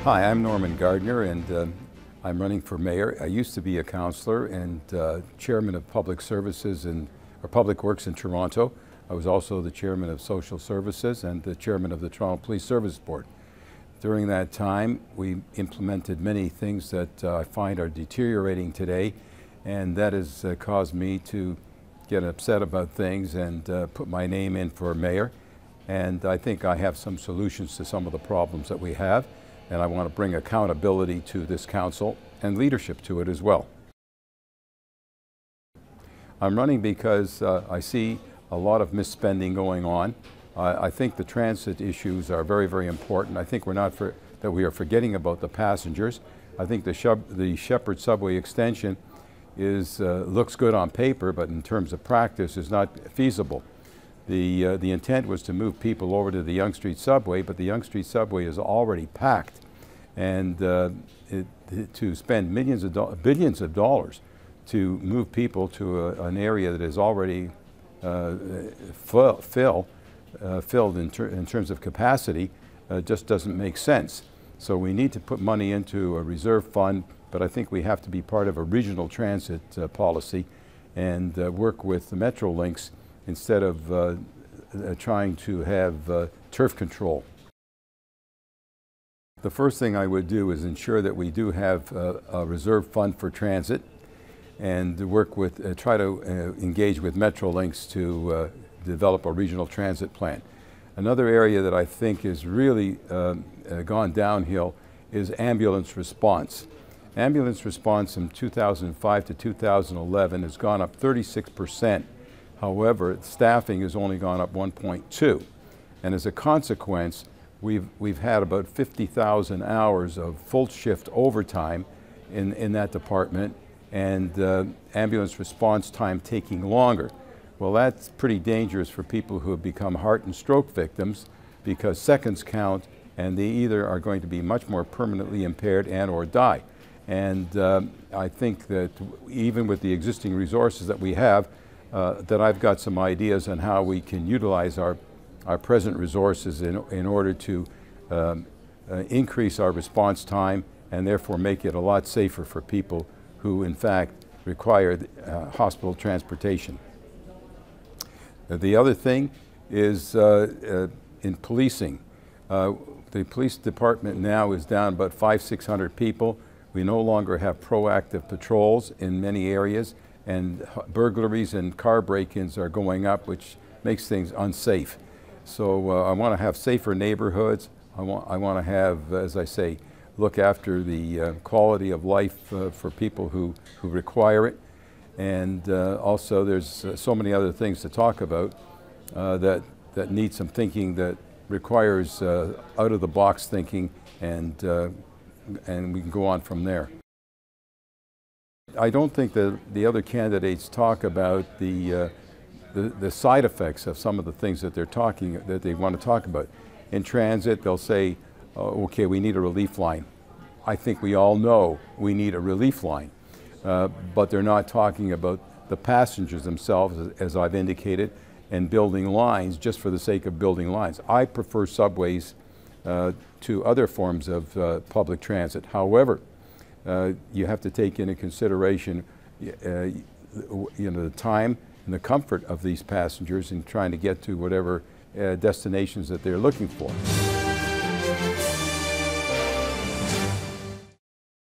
Hi, I'm Norman Gardner, and I'm running for mayor. I used to be a councillor and chairman of public services or public works in Toronto. I was also the chairman of social services and the chairman of the Toronto Police Service Board. During that time, we implemented many things that I find are deteriorating today, and that has caused me to get upset about things and put my name in for mayor. And I think I have some solutions to some of the problems that we have, and I want to bring accountability to this council and leadership to it as well. I'm running because I see a lot of misspending going on. I think the transit issues are very, very important. I think that we are forgetting about the passengers. I think the Shepherd subway extension looks good on paper, but in terms of practice is not feasible. The intent was to move people over to the Yonge Street subway, but the Yonge Street subway is already packed, and to spend billions of dollars to move people to an area that is already filled in terms of capacity just doesn't make sense. So we need to put money into a reserve fund, but I think we have to be part of a regional transit policy and work with the Metrolinx instead of trying to have turf control. The first thing I would do is ensure that we do have a reserve fund for transit, and work with, try to engage with Metrolinx to develop a regional transit plan. Another area that I think has really gone downhill is ambulance response. Ambulance response from 2005 to 2011 has gone up 36%. However, staffing has only gone up 1.2. And as a consequence, we've had about 50,000 hours of full shift overtime in that department, and ambulance response time taking longer. Well, that's pretty dangerous for people who have become heart and stroke victims, because seconds count, and they either are going to be much more permanently impaired and or die. And I think that even with the existing resources that we have, that I've got some ideas on how we can utilize our present resources in order to increase our response time and therefore make it a lot safer for people who in fact require hospital transportation. The other thing is in policing. The police department now is down about 500–600 people. We no longer have proactive patrols in many areas, and burglaries and car break-ins are going up, which makes things unsafe. So I want to have safer neighborhoods. I want to have, as I say, look after the quality of life for people who require it. And also there's so many other things to talk about that need some thinking, that requires out-of-the-box thinking, and we can go on from there. I don't think that the other candidates talk about the side effects of some of the things that they want to talk about. In transit, they'll say, okay, we need a relief line. I think we all know we need a relief line, but they're not talking about the passengers themselves, as I've indicated, and building lines just for the sake of building lines. I prefer subways to other forms of public transit. However, you have to take into consideration the time and the comfort of these passengers in trying to get to whatever destinations that they're looking for.